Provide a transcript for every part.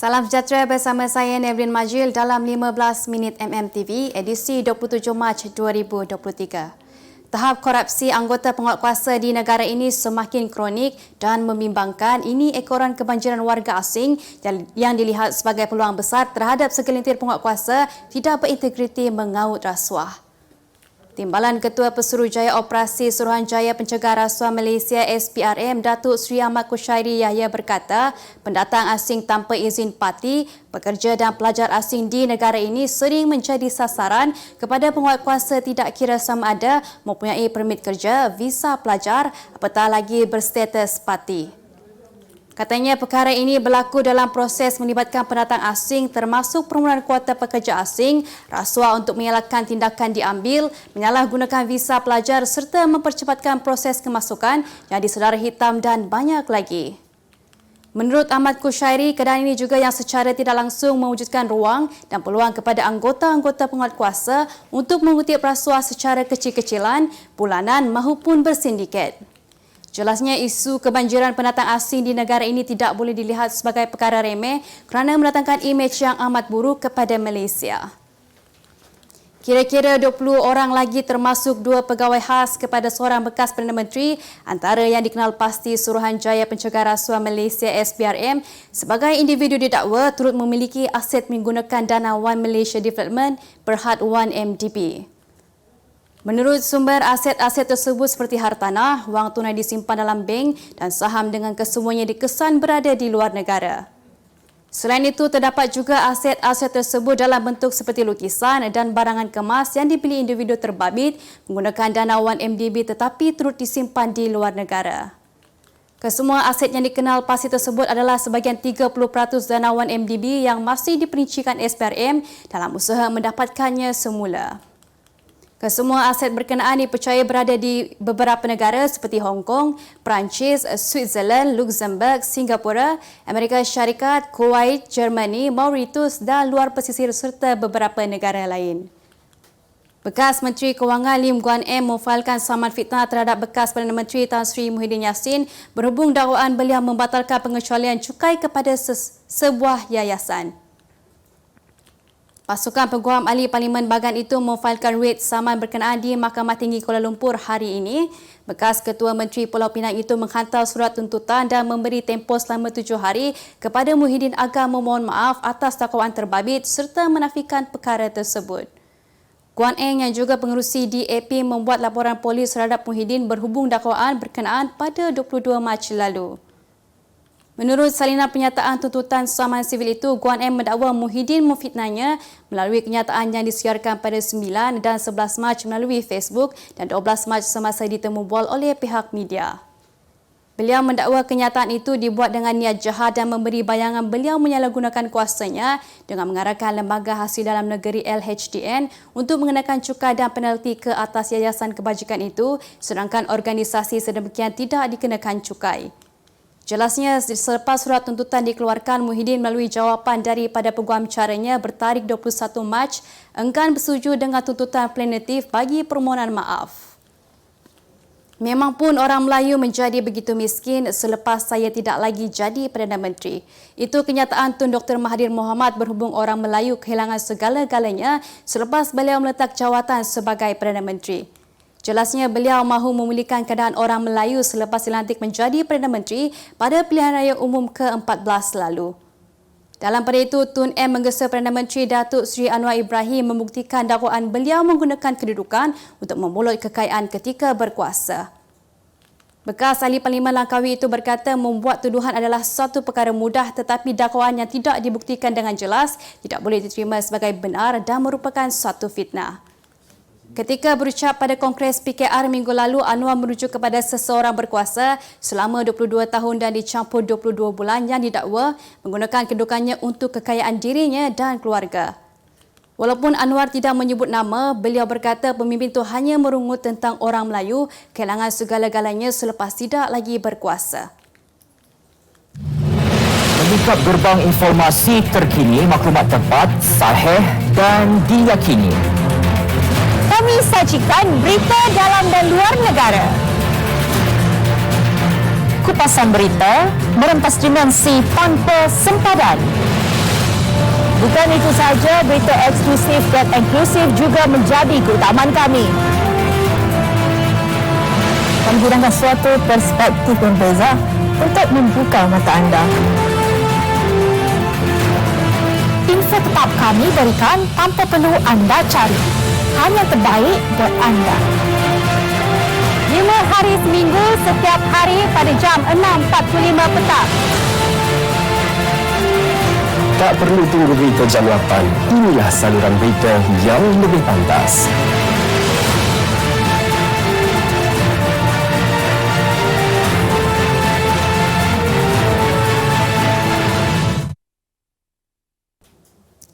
Salam sejahtera bersama saya Nevrin Majil dalam 15 minit MMTV edisi 27 Mac 2023. Tahap korupsi anggota penguatkuasa di negara ini semakin kronik dan membimbangkan. Ini ekoran kebanjiran warga asing yang dilihat sebagai peluang besar terhadap segelintir penguatkuasa tidak berintegriti mengaut rasuah. Timbalan Ketua Pesuruhjaya Operasi Suruhanjaya Pencegahan Rasuah Malaysia SPRM Datuk Seri Ahmad Kushairi Yahya berkata, pendatang asing tanpa izin parti, pekerja dan pelajar asing di negara ini sering menjadi sasaran kepada penguatkuasa tidak kira sama ada mempunyai permit kerja, visa pelajar, apatah lagi berstatus parti. Katanya perkara ini berlaku dalam proses melibatkan pendatang asing termasuk permohonan kuota pekerja asing, rasuah untuk mengelakkan tindakan diambil, menyalahgunakan visa pelajar serta mempercepatkan proses kemasukan yang disedara hitam dan banyak lagi. Menurut Ahmad Kushairi, keadaan ini juga yang secara tidak langsung mewujudkan ruang dan peluang kepada anggota-anggota penguatkuasa untuk mengutip rasuah secara kecil-kecilan, bulanan maupun bersindiket. Jelasnya isu kebanjiran pendatang asing di negara ini tidak boleh dilihat sebagai perkara remeh kerana mendatangkan imej yang amat buruk kepada Malaysia. Kira-kira 20 orang lagi termasuk 2 pegawai khas kepada seorang bekas Perdana Menteri antara yang dikenal pasti Suruhanjaya Pencegahan Rasuah Malaysia SPRM sebagai individu didakwa turut memiliki aset menggunakan dana One Malaysia Development berhad 1MDB. Menurut sumber, aset-aset tersebut seperti hartanah, wang tunai disimpan dalam bank dan saham dengan kesemuanya dikesan berada di luar negara. Selain itu, terdapat juga aset-aset tersebut dalam bentuk seperti lukisan dan barangan kemas yang dibeli individu terbabit menggunakan dana 1MDB tetapi turut disimpan di luar negara. Kesemua aset yang dikenal pasti tersebut adalah sebahagian 30% dana 1MDB yang masih diperincikan SPRM dalam usaha mendapatkannya semula. Kesemua aset berkenaan dipercaya berada di beberapa negara seperti Hong Kong, Perancis, Switzerland, Luxembourg, Singapura, Amerika Syarikat, Kuwait, Germany, Mauritius dan luar pesisir serta beberapa negara lain. Bekas Menteri Kewangan Lim Guan Em memfailkan saman fitnah terhadap bekas Perdana Menteri Tan Sri Muhyiddin Yassin berhubung dakwaan beliau membatalkan pengecualian cukai kepada sebuah yayasan. Pasukan Peguam Ahli Parlimen Bagan itu memfailkan writ saman berkenaan di Mahkamah Tinggi Kuala Lumpur hari ini. Bekas Ketua Menteri Pulau Pinang itu menghantar surat tuntutan dan memberi tempoh selama 7 hari kepada Muhyiddin agar memohon maaf atas dakwaan terbabit serta menafikan perkara tersebut. Guan Eng yang juga pengerusi DAP membuat laporan polis terhadap Muhyiddin berhubung dakwaan berkenaan pada 22 Mac lalu. Menurut salinan penyataan tuntutan saman sivil itu, Guan Em mendakwa Muhyiddin memfitnahnya melalui kenyataan yang disiarkan pada 9 dan 11 Mac melalui Facebook dan 12 Mac semasa ditemu bual oleh pihak media. Beliau mendakwa kenyataan itu dibuat dengan niat jahat dan memberi bayangan beliau menyalahgunakan kuasanya dengan mengarahkan Lembaga Hasil Dalam Negeri LHDN untuk mengenakan cukai dan penalti ke atas yayasan kebajikan itu sedangkan organisasi sedemikian tidak dikenakan cukai. Jelasnya, selepas surat tuntutan dikeluarkan, Muhyiddin melalui jawapan daripada peguam caranya bertarikh 21 Mac enggan bersetuju dengan tuntutan plaintiff bagi permohonan maaf. Memang pun orang Melayu menjadi begitu miskin selepas saya tidak lagi jadi Perdana Menteri. Itu kenyataan Tun Dr. Mahathir Mohamad berhubung orang Melayu kehilangan segala-galanya selepas beliau meletak jawatan sebagai Perdana Menteri. Jelasnya beliau mahu memulihkan keadaan orang Melayu selepas dilantik menjadi Perdana Menteri pada pilihan raya umum ke-14 lalu. Dalam pada itu, Tun M menggesa Perdana Menteri Datuk Seri Anwar Ibrahim membuktikan dakwaan beliau menggunakan kedudukan untuk memulut kekayaan ketika berkuasa. Bekas ahli Parlimen Langkawi itu berkata membuat tuduhan adalah satu perkara mudah tetapi dakwaan yang tidak dibuktikan dengan jelas tidak boleh diterima sebagai benar dan merupakan suatu fitnah. Ketika berucap pada Kongres PKR minggu lalu, Anwar merujuk kepada seseorang berkuasa selama 22 tahun dan dicampur 22 bulan yang didakwa menggunakan kedudukannya untuk kekayaan dirinya dan keluarga. Walaupun Anwar tidak menyebut nama, beliau berkata pemimpin itu hanya merungut tentang orang Melayu kehilangan segala-galanya selepas tidak lagi berkuasa. Mengikap gerbang informasi terkini, maklumat tepat, sahih dan diyakini. Kami sajikan berita dalam dan luar negara. Kupasan berita merempas dimensi tanpa sempadan. Bukan itu saja, berita eksklusif dan inklusif juga menjadi keutamaan kami. Kami gunakan suatu perspektif berbeza untuk membuka mata anda. Info tetap kami berikan tanpa perlu anda cari. Hanya terbaik buat anda. 5 hari seminggu setiap hari pada jam 6.45 petang. Tak perlu tunggu berita jam 8. Inilah saluran berita yang lebih pantas.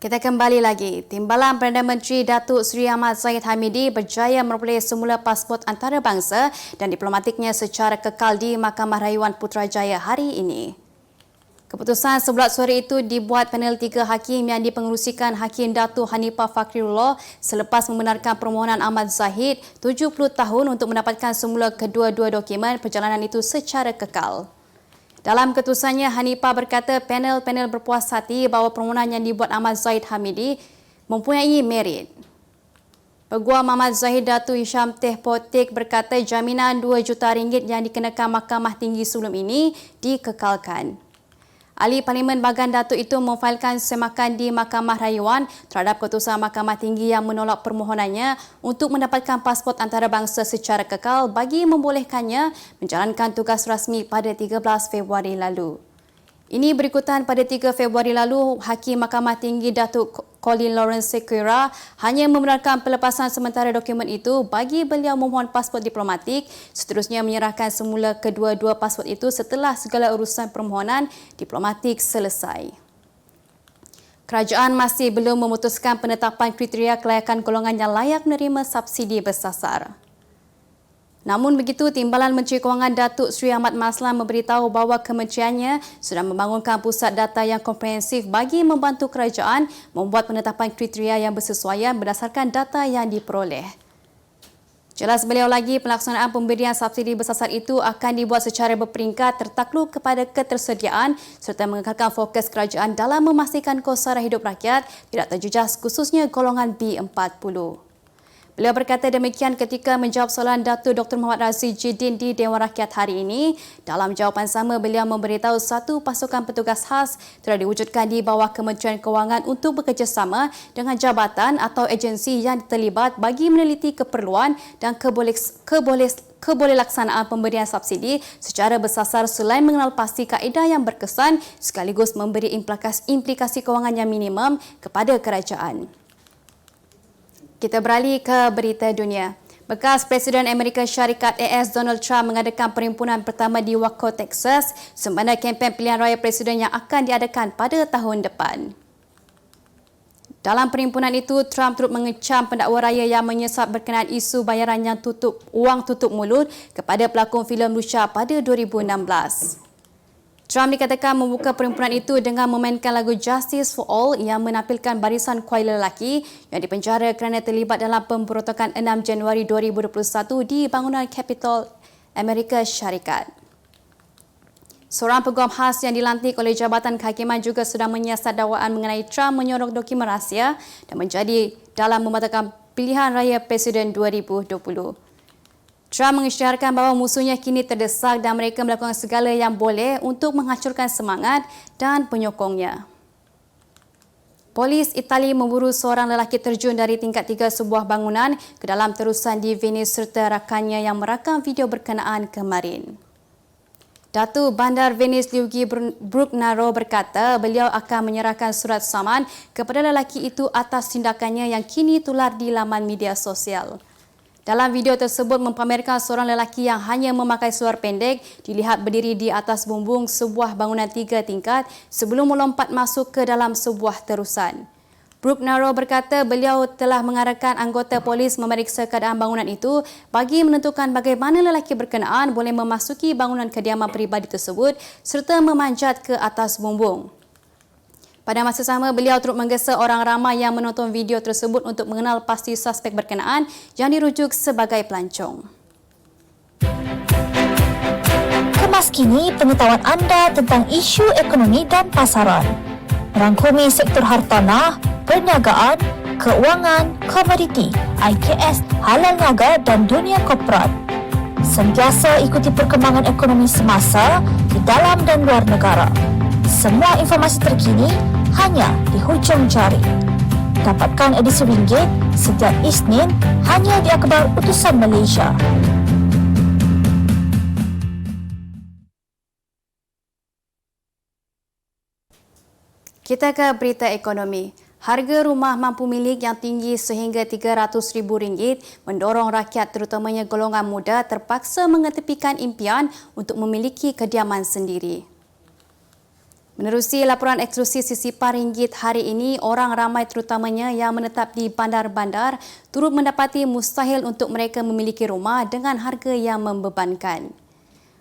Kita kembali lagi. Timbalan Perdana Menteri Datuk Seri Ahmad Zahid Hamidi berjaya memperoleh semula pasport antarabangsa dan diplomatiknya secara kekal di Mahkamah Rayuan Putrajaya hari ini. Keputusan sebulat sore itu dibuat panel 3 hakim yang dipengerusikan Hakim Datuk Hanifah Fakriullah selepas membenarkan permohonan Ahmad Zahid 70 tahun untuk mendapatkan semula kedua-dua dokumen perjalanan itu secara kekal. Dalam keputusannya, Hanifah berkata panel-panel berpuas hati bahawa permohonan yang dibuat Ahmad Zahid Hamidi mempunyai merit. Peguam Ahmad Zahid Datuk Hisham Teh Potik berkata jaminan RM2 juta yang dikenakan Mahkamah Tinggi sebelum ini dikekalkan. Ahli Parlimen Bagan Datuk itu memfailkan semakan di Mahkamah Rayuan terhadap keputusan Mahkamah Tinggi yang menolak permohonannya untuk mendapatkan pasport antarabangsa secara kekal bagi membolehkannya menjalankan tugas rasmi pada 13 Februari lalu. Ini berikutan pada 3 Februari lalu, Hakim Mahkamah Tinggi Datuk Colin Lawrence Sequeira hanya membenarkan pelepasan sementara dokumen itu bagi beliau memohon pasport diplomatik, seterusnya menyerahkan semula kedua-dua pasport itu setelah segala urusan permohonan diplomatik selesai. Kerajaan masih belum memutuskan penetapan kriteria kelayakan golongan yang layak menerima subsidi bersasar. Namun begitu, Timbalan Menteri Kewangan Datuk Seri Ahmad Maslan memberitahu bahawa kementeriannya sudah membangunkan pusat data yang komprehensif bagi membantu kerajaan membuat penetapan kriteria yang bersesuaian berdasarkan data yang diperoleh. Jelas beliau lagi, pelaksanaan pemberian subsidi bersasar itu akan dibuat secara berperingkat tertakluk kepada ketersediaan serta mengekalkan fokus kerajaan dalam memastikan kos sara hidup rakyat tidak terjejas khususnya golongan B40. Beliau berkata demikian ketika menjawab soalan Datuk Dr. Muhammad Razif Jiddin di Dewan Rakyat hari ini. Dalam jawapan sama, beliau memberitahu satu pasukan petugas khas telah diwujudkan di bawah Kementerian Kewangan untuk bekerjasama dengan jabatan atau agensi yang terlibat bagi meneliti keperluan dan kebolehaksanaan pemberian subsidi secara bersasar selain mengenal pasti kaedah yang berkesan sekaligus memberi implikasi kewangan yang minimum kepada kerajaan. Kita beralih ke berita dunia. Bekas Presiden Amerika Syarikat AS Donald Trump mengadakan perhimpunan pertama di Waco, Texas sempena kempen pilihan raya presiden yang akan diadakan pada tahun depan. Dalam perhimpunan itu, Trump turut mengecam pendakwa raya yang menyesat berkenaan isu bayaran yang wang tutup mulut kepada pelakon filem Lucia pada 2016. Trump dikatakan membuka perhimpunan itu dengan memainkan lagu Justice for All yang menampilkan barisan kuai lelaki yang dipenjara kerana terlibat dalam pemberontakan 6 Januari 2021 di bangunan Kapitol Amerika Syarikat. Seorang peguam khas yang dilantik oleh Jabatan Kehakiman juga sudah menyiasat dakwaan mengenai Trump menyorok dokumen rahsia dan menjadi dalam membatalkan pilihan raya Presiden 2020. Trump mengisytiharkan bahawa musuhnya kini terdesak dan mereka melakukan segala yang boleh untuk menghancurkan semangat dan penyokongnya. Polis Itali memburu seorang lelaki terjun dari tingkat 3 sebuah bangunan ke dalam terusan di Venice serta rakannya yang merakam video berkenaan kemarin. Datuk Bandar Venice Luigi Brugnaro berkata beliau akan menyerahkan surat saman kepada lelaki itu atas tindakannya yang kini tular di laman media sosial. Dalam video tersebut mempamerkan seorang lelaki yang hanya memakai seluar pendek dilihat berdiri di atas bumbung sebuah bangunan 3 tingkat sebelum melompat masuk ke dalam sebuah terusan. Brugnaro berkata beliau telah mengarahkan anggota polis memeriksa keadaan bangunan itu bagi menentukan bagaimana lelaki berkenaan boleh memasuki bangunan kediaman peribadi tersebut serta memanjat ke atas bumbung. Pada masa sama, beliau turut menggesa orang ramai yang menonton video tersebut untuk mengenal pasti suspek berkenaan yang dirujuk sebagai pelancong. Kemas kini pengetahuan anda tentang isu ekonomi dan pasaran. merangkumi sektor hartanah, perniagaan, keuangan, komoditi, IKS, halal niaga dan dunia korporat. Sentiasa ikuti perkembangan ekonomi semasa di dalam dan luar negara. Semua informasi terkini hanya di hujung jari. Dapatkan edisi ringgit setiap Isnin hanya di Akhbar Utusan Malaysia. Kita ke berita ekonomi. Harga rumah mampu milik yang tinggi sehingga RM300,000 mendorong rakyat terutamanya golongan muda terpaksa mengetepikan impian untuk memiliki kediaman sendiri. Menerusi laporan eksklusif Sisipar Ringgit hari ini, orang ramai terutamanya yang menetap di bandar-bandar turut mendapati mustahil untuk mereka memiliki rumah dengan harga yang membebankan.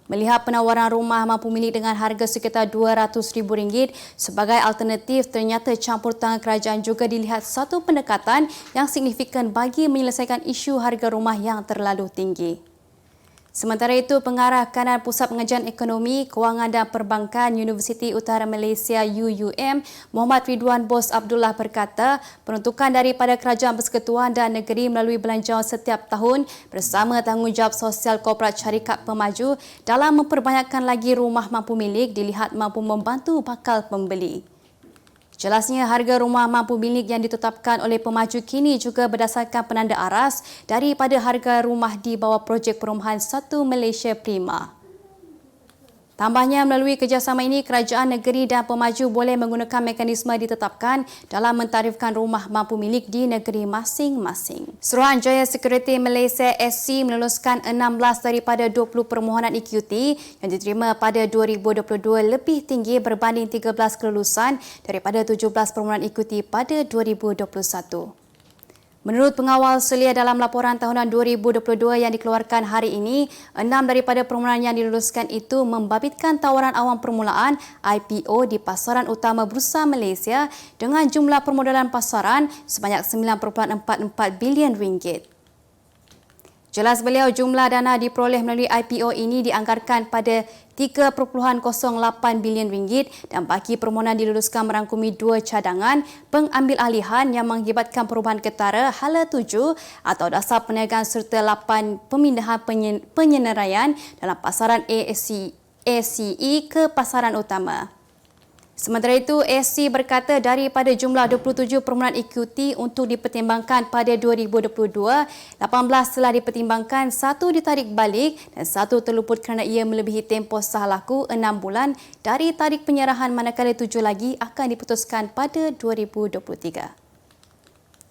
Melihat penawaran rumah mampu milik dengan harga sekitar RM200,000 sebagai alternatif, ternyata campur tangan kerajaan juga dilihat satu pendekatan yang signifikan bagi menyelesaikan isu harga rumah yang terlalu tinggi. Sementara itu, Pengarah Kanan Pusat Pengajian Ekonomi, Kewangan dan Perbankan Universiti Utara Malaysia UUM, Muhammad Ridwan Bos Abdullah berkata, peruntukan daripada Kerajaan Persekutuan dan Negeri melalui belanjawan setiap tahun bersama tanggungjawab sosial korporat syarikat pemaju dalam memperbanyakkan lagi rumah mampu milik dilihat mampu membantu bakal pembeli. Jelasnya, harga rumah mampu milik yang ditetapkan oleh pemaju kini juga berdasarkan penanda aras daripada harga rumah di bawah projek perumahan Satu Malaysia Prima. Tambahnya, melalui kerjasama ini, kerajaan negeri dan pemaju boleh menggunakan mekanisme ditetapkan dalam mentarifkan rumah mampu milik di negeri masing-masing. Suruhanjaya Sekuriti Malaysia SC meluluskan 16 daripada 20 permohonan EQT yang diterima pada 2022 lebih tinggi berbanding 13 kelulusan daripada 17 permohonan EQT pada 2021. Menurut pengawal selia dalam laporan tahunan 2022 yang dikeluarkan hari ini, 6 daripada permohonan yang diluluskan itu membabitkan tawaran awam permulaan IPO di pasaran utama Bursa Malaysia dengan jumlah permodalan pasaran sebanyak RM9.44 bilion. Jelas beliau, jumlah dana diperoleh melalui IPO ini dianggarkan pada RM3.08 bilion dan baki permohonan diluluskan merangkumi 2 cadangan pengambilalihan yang mengakibatkan perubahan ketara hala 7 atau dasar perniagaan serta 8 pemindahan penyeneraian dalam pasaran ACE ke pasaran utama. Sementara itu, SC berkata daripada jumlah 27 permohonan EQT untuk dipertimbangkan pada 2022, 18 telah dipertimbangkan, 1 ditarik balik dan 1 terluput kerana ia melebihi tempoh sah laku 6 bulan dari tarikh penyerahan, manakala 7 lagi akan diputuskan pada 2023.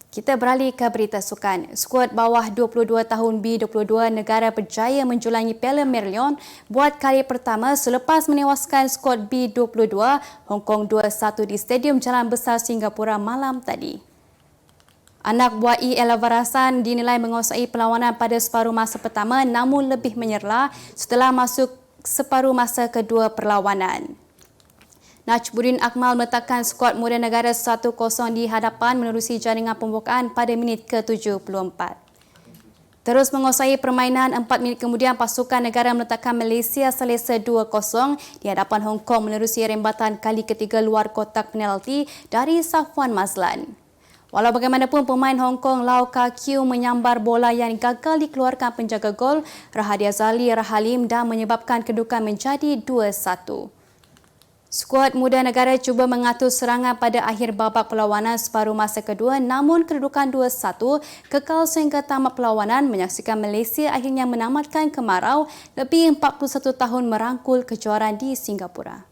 Kita beralih ke berita sukan. Skuad bawah 22 tahun B22 negara berjaya menjulangi Piala Merlion buat kali pertama selepas menewaskan skuad B22 Hong Kong 2-1 di Stadium Jalan Besar Singapura malam tadi. Anak buah El Varasan dinilai menguasai perlawanan pada separuh masa pertama namun lebih menyerlah setelah masuk separuh masa kedua perlawanan. Najmuddin Akmal meletakkan skuad muda negara 1-0 di hadapan menerusi jaringan pembukaan pada minit ke-74. Terus menguasai permainan, 4 minit kemudian pasukan negara meletakkan Malaysia selesa 2-0 di hadapan Hong Kong menerusi rembatan kali ketiga luar kotak penalti dari Safwan Mazlan. Walau bagaimanapun, pemain Hong Kong Lau Ka Kiu menyambar bola yang gagal dikeluarkan penjaga gol Rahadi Azali Rahalim dan menyebabkan kedudukan menjadi 2-1. Skuad muda negara cuba mengatur serangan pada akhir babak perlawanan separuh masa kedua namun kedudukan 2-1 kekal sehingga tamat perlawanan menyaksikan Malaysia akhirnya menamatkan kemarau lebih 41 tahun merangkul kejuaraan di Singapura.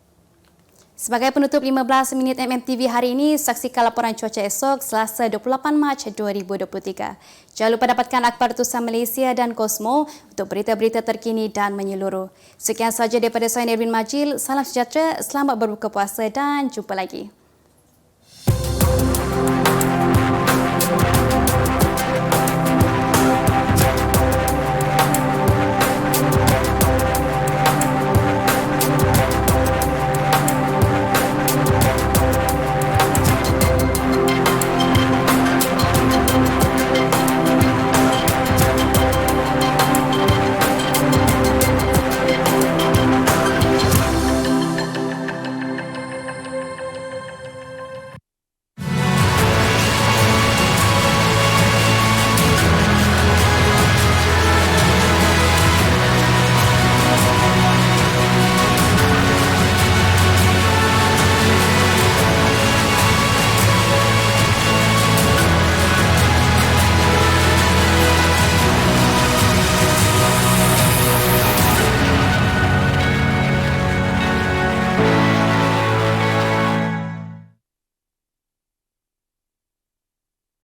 Sebagai penutup 15 minit MMTV hari ini, saksikan laporan cuaca esok Selasa 28 Mac 2023. Jangan lupa dapatkan akhbar Utusan Malaysia dan Kosmo untuk berita-berita terkini dan menyeluruh. Sekian sahaja daripada saya, Nervin Majil. Salam sejahtera, selamat berbuka puasa dan jumpa lagi.